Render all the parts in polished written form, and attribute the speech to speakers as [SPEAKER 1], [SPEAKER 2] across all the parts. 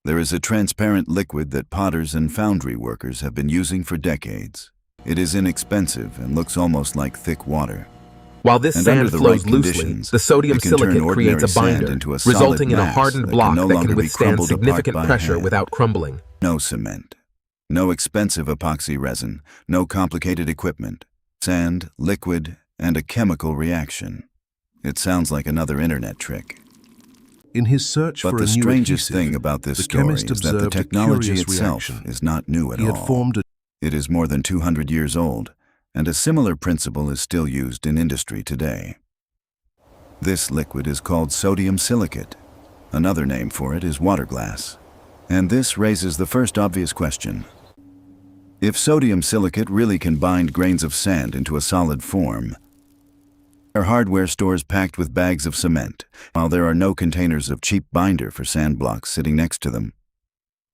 [SPEAKER 1] There is a transparent liquid that potters and foundry workers have been using for decades. It is inexpensive and looks almost like thick water.
[SPEAKER 2] While this
[SPEAKER 1] And
[SPEAKER 2] sand
[SPEAKER 1] under the
[SPEAKER 2] flows
[SPEAKER 1] right
[SPEAKER 2] loosely,
[SPEAKER 1] conditions,
[SPEAKER 2] the sodium
[SPEAKER 1] it can turn
[SPEAKER 2] silicate
[SPEAKER 1] ordinary
[SPEAKER 2] creates a
[SPEAKER 1] sand
[SPEAKER 2] binder,
[SPEAKER 1] into a solid
[SPEAKER 2] resulting in a
[SPEAKER 1] mass
[SPEAKER 2] hardened
[SPEAKER 1] that
[SPEAKER 2] block
[SPEAKER 1] can no
[SPEAKER 2] that
[SPEAKER 1] longer
[SPEAKER 2] can
[SPEAKER 1] be
[SPEAKER 2] withstand
[SPEAKER 1] crumbled apart
[SPEAKER 2] significant
[SPEAKER 1] by
[SPEAKER 2] pressure
[SPEAKER 1] hand.
[SPEAKER 2] without crumbling.
[SPEAKER 1] No cement, no expensive epoxy resin, no complicated equipment, sand, liquid, and a chemical reaction. It sounds like another internet trick.
[SPEAKER 3] In his search
[SPEAKER 1] But
[SPEAKER 3] for
[SPEAKER 1] the
[SPEAKER 3] a new
[SPEAKER 1] strangest
[SPEAKER 3] adhesive,
[SPEAKER 1] thing about this
[SPEAKER 3] the
[SPEAKER 1] story
[SPEAKER 3] chemist
[SPEAKER 1] is that the
[SPEAKER 3] observed a
[SPEAKER 1] technology
[SPEAKER 3] curious
[SPEAKER 1] itself
[SPEAKER 3] reaction.
[SPEAKER 1] is not new at
[SPEAKER 3] He had
[SPEAKER 1] all.
[SPEAKER 3] formed a
[SPEAKER 1] It is more than 200 years old, and a similar principle is still used in industry today. This liquid is called sodium silicate. Another name for it is water glass. And this raises the first obvious question. If sodium silicate really can bind grains of sand into a solid form, are hardware stores packed with bags of cement, while there are no containers of cheap binder for sand blocks sitting next to them?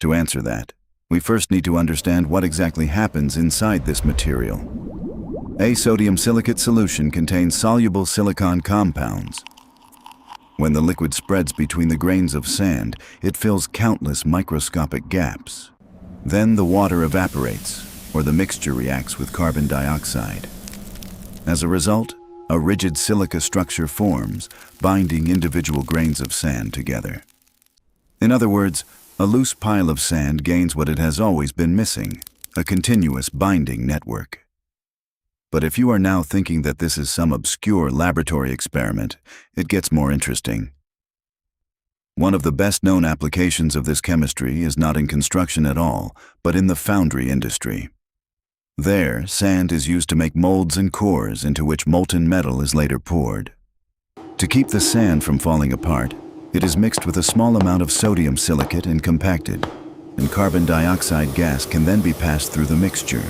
[SPEAKER 1] To answer that, we first need to understand what exactly happens inside this material. A sodium silicate solution contains soluble silicon compounds. When the liquid spreads between the grains of sand, it fills countless microscopic gaps. Then the water evaporates, or the mixture reacts with carbon dioxide. As a result, a rigid silica structure forms, binding individual grains of sand together. In other words, a loose pile of sand gains what it has always been missing, a continuous binding network. But if you are now thinking that this is some obscure laboratory experiment, it gets more interesting. One of the best-known applications of this chemistry is not in construction at all, but in the foundry industry. There, sand is used to make molds and cores into which molten metal is later poured. To keep the sand from falling apart, it is mixed with a small amount of sodium silicate and compacted, and carbon dioxide gas can then be passed through the mixture,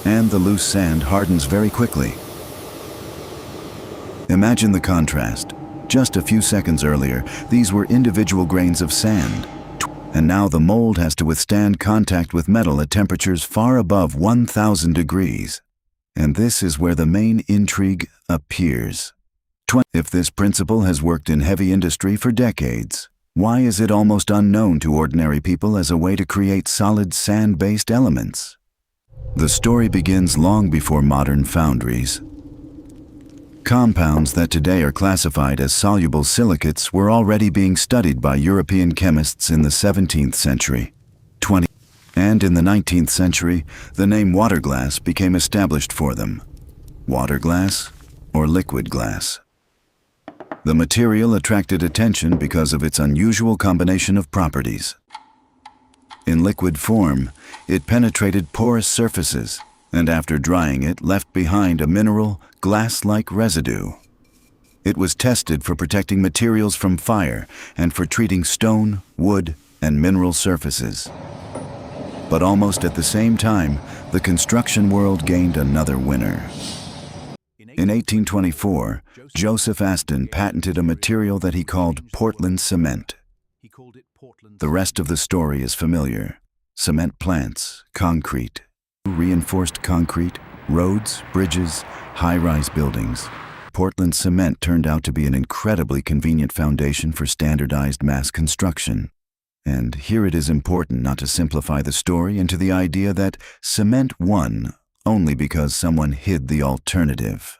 [SPEAKER 1] and the loose sand hardens very quickly. Imagine the contrast. Just a few seconds earlier, these were individual grains of sand, and now the mold has to withstand contact with metal at temperatures far above 1,000 degrees. And this is where the main intrigue appears. If this principle has worked in heavy industry for decades, why is it almost unknown to ordinary people as a way to create solid sand-based elements? The story begins long before modern foundries. Compounds that today are classified as soluble silicates were already being studied by European chemists in the 17th century, and in the 19th century, the name water glass became established for them. Water glass or liquid glass. The material attracted attention because of its unusual combination of properties. In liquid form, it penetrated porous surfaces, and after drying it left behind a mineral, glass-like residue. It was tested for protecting materials from fire and for treating stone, wood, and mineral surfaces. But almost at the same time, the construction world gained another winner. In 1824, Joseph Aston patented a material that he called Portland cement. The rest of the story is familiar. Cement plants, concrete, reinforced concrete, roads, bridges, high-rise buildings. Portland cement turned out to be an incredibly convenient foundation for standardized mass construction. And here it is important not to simplify the story into the idea that cement won only because someone hid the alternative.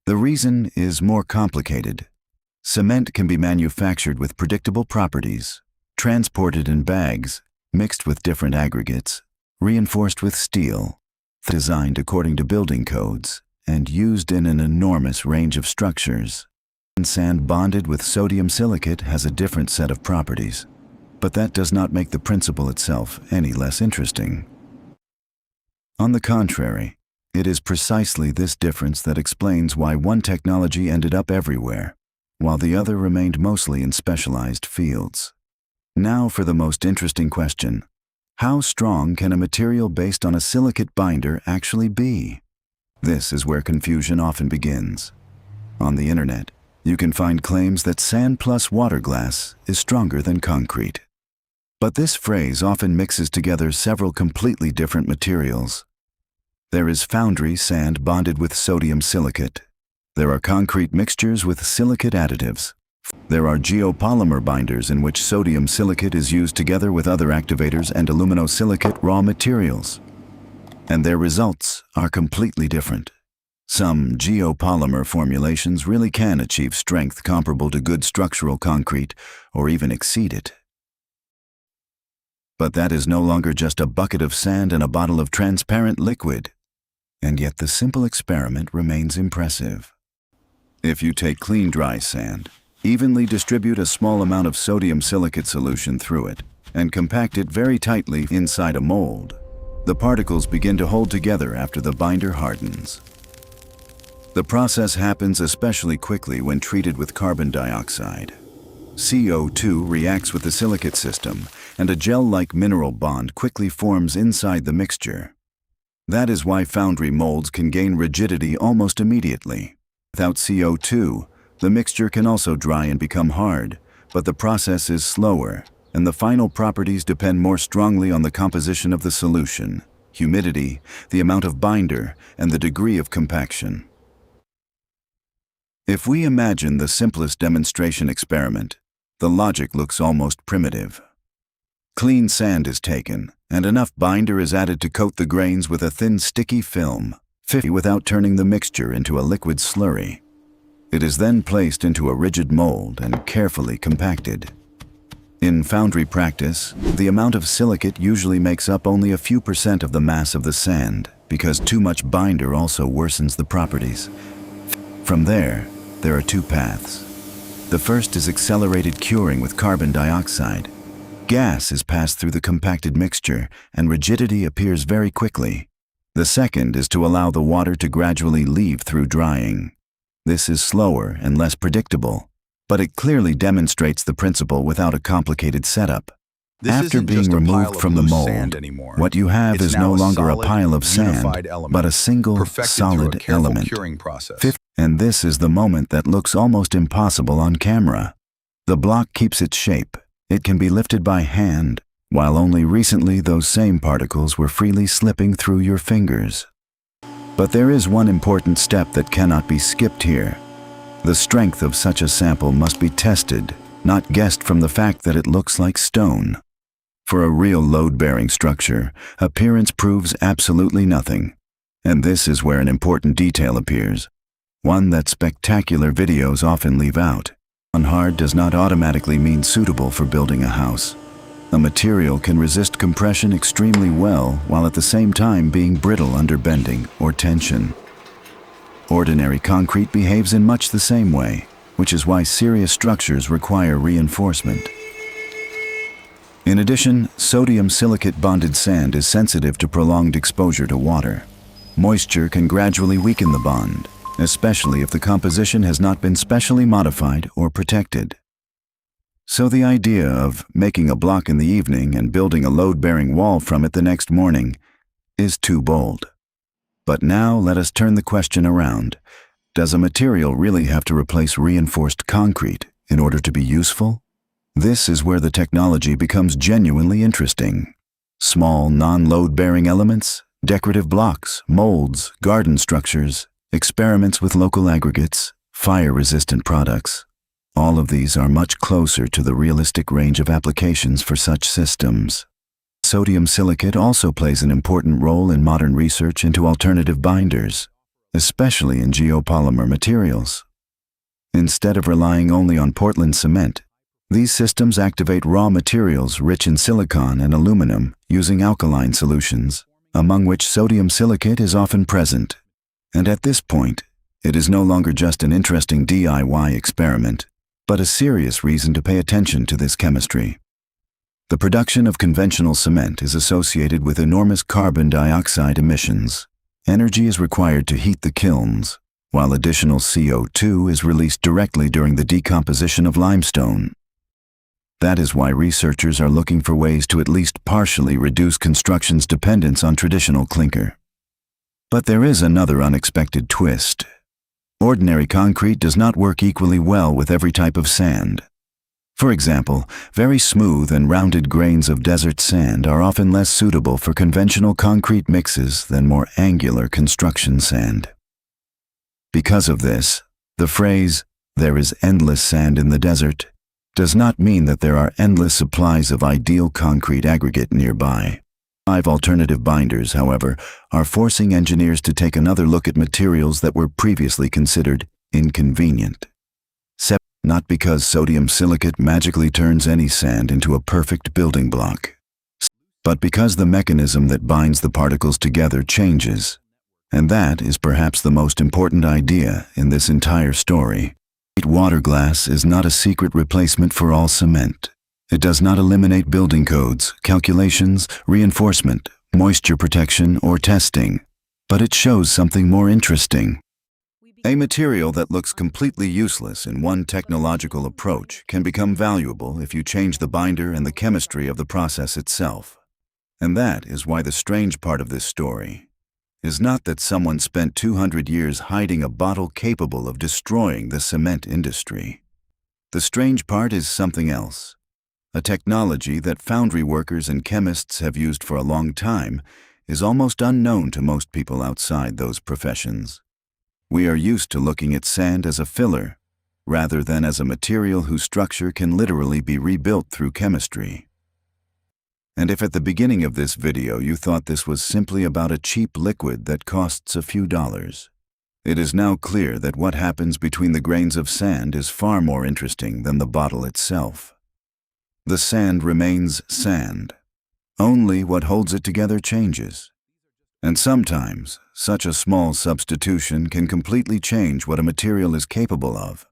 [SPEAKER 1] The reason is more complicated. Cement can be manufactured with predictable properties, transported in bags, mixed with different aggregates, reinforced with steel, designed according to building codes, and used in an enormous range of structures. Sand bonded with sodium silicate has a different set of properties, but that does not make the principle itself any less interesting. On the contrary, it is precisely this difference that explains why one technology ended up everywhere, while the other remained mostly in specialized fields. Now for the most interesting question. How strong can a material based on a silicate binder actually be? This is where confusion often begins. On the internet, you can find claims that sand plus water glass is stronger than concrete. But this phrase often mixes together several completely different materials. There is foundry sand bonded with sodium silicate. There are concrete mixtures with silicate additives, There are geopolymer binders in which sodium silicate is used together with other activators and aluminosilicate raw materials. And their results are completely different. Some geopolymer formulations really can achieve strength comparable to good structural concrete or even exceed it. But that is no longer just a bucket of sand and a bottle of transparent liquid. And yet the simple experiment remains impressive. If you take clean dry sand, evenly distribute a small amount of sodium silicate solution through it, and compact it very tightly inside a mold, the particles begin to hold together after the binder hardens. The process happens especially quickly when treated with carbon dioxide. CO2 reacts with the silicate system, and a gel-like mineral bond quickly forms inside the mixture. That is why Foundry molds can gain rigidity almost immediately. Without CO2, the mixture can also dry and become hard, but the process is slower, and the final properties depend more strongly on the composition of the solution, humidity, the amount of binder, and the degree of compaction. If we imagine the simplest demonstration experiment, the logic looks almost primitive. Clean sand is taken, and enough binder is added to coat the grains with a thin sticky film, without turning the mixture into a liquid slurry. It is then placed into a rigid mold and carefully compacted. In Foundry practice, the amount of silicate usually makes up only a few % of the mass of the sand, because too much binder also worsens the properties. From there are two paths. The first is accelerated curing with carbon dioxide. Gas is passed through the compacted mixture, and rigidity appears very quickly. The second is to allow the water to gradually leave through drying. This is slower and less predictable, but it clearly demonstrates the principle without a complicated setup. After being removed from the mold, what you have is no longer a pile of sand, but a single, solid element. And this is the moment that looks almost impossible on camera. The block keeps its shape. It can be lifted by hand, while only recently those same particles were freely slipping through your fingers. But there is one important step that cannot be skipped here. The strength of such a sample must be tested, not guessed from the fact that it looks like stone. For a real load-bearing structure, appearance proves absolutely nothing. And this is where an important detail appears, one that spectacular videos often leave out. Hard does not automatically mean suitable for building a house. A material can resist compression extremely well while at the same time being brittle under bending or tension. Ordinary concrete behaves in much the same way, which is why serious structures require reinforcement. In addition, sodium silicate-bonded sand is sensitive to prolonged exposure to water. Moisture can gradually weaken the bond, especially if the composition has not been specially modified or protected. So the idea of making a block in the evening and building a load-bearing wall from it the next morning is too bold. But now let us turn the question around. Does a material really have to replace reinforced concrete in order to be useful? This is where the technology becomes genuinely interesting. Small, non-load-bearing elements, decorative blocks, molds, garden structures, experiments with local aggregates, fire-resistant products. All of these are much closer to the realistic range of applications for such systems. Sodium silicate also plays an important role in modern research into alternative binders, especially in geopolymer materials. Instead of relying only on Portland cement, these systems activate raw materials rich in silicon and aluminum using alkaline solutions, among which sodium silicate is often present. And at this point, it is no longer just an interesting DIY experiment, but a serious reason to pay attention to this chemistry. The production of conventional cement is associated with enormous carbon dioxide emissions. Energy is required to heat the kilns, while additional CO2 is released directly during the decomposition of limestone. That is why researchers are looking for ways to at least partially reduce construction's dependence on traditional clinker. But there is another unexpected twist. Ordinary concrete does not work equally well with every type of sand. For example, very smooth and rounded grains of desert sand are often less suitable for conventional concrete mixes than more angular construction sand. Because of this, the phrase, There is endless sand in the desert does not mean that there are endless supplies of ideal concrete aggregate nearby. 5 alternative binders, however, are forcing engineers to take another look at materials that were previously considered inconvenient. 7. Not because sodium silicate magically turns any sand into a perfect building block, but because the mechanism that binds the particles together changes. And that is perhaps the most important idea in this entire story. Water glass is not a secret replacement for all cement. It does not eliminate building codes, calculations, reinforcement, moisture protection, or testing, but it shows something more interesting. A material that looks completely useless in one technological approach can become valuable if you change the binder and the chemistry of the process itself. And that is why the strange part of this story is not that someone spent 200 years hiding a bottle capable of destroying the cement industry. The strange part is something else. A technology that foundry workers and chemists have used for a long time is almost unknown to most people outside those professions. We are used to looking at sand as a filler, rather than as a material whose structure can literally be rebuilt through chemistry. And if at the beginning of this video you thought this was simply about a cheap liquid that costs a few dollars, it is now clear that what happens between the grains of sand is far more interesting than the bottle itself. The sand remains sand. Only what holds it together changes. And sometimes, such a small substitution can completely change what a material is capable of.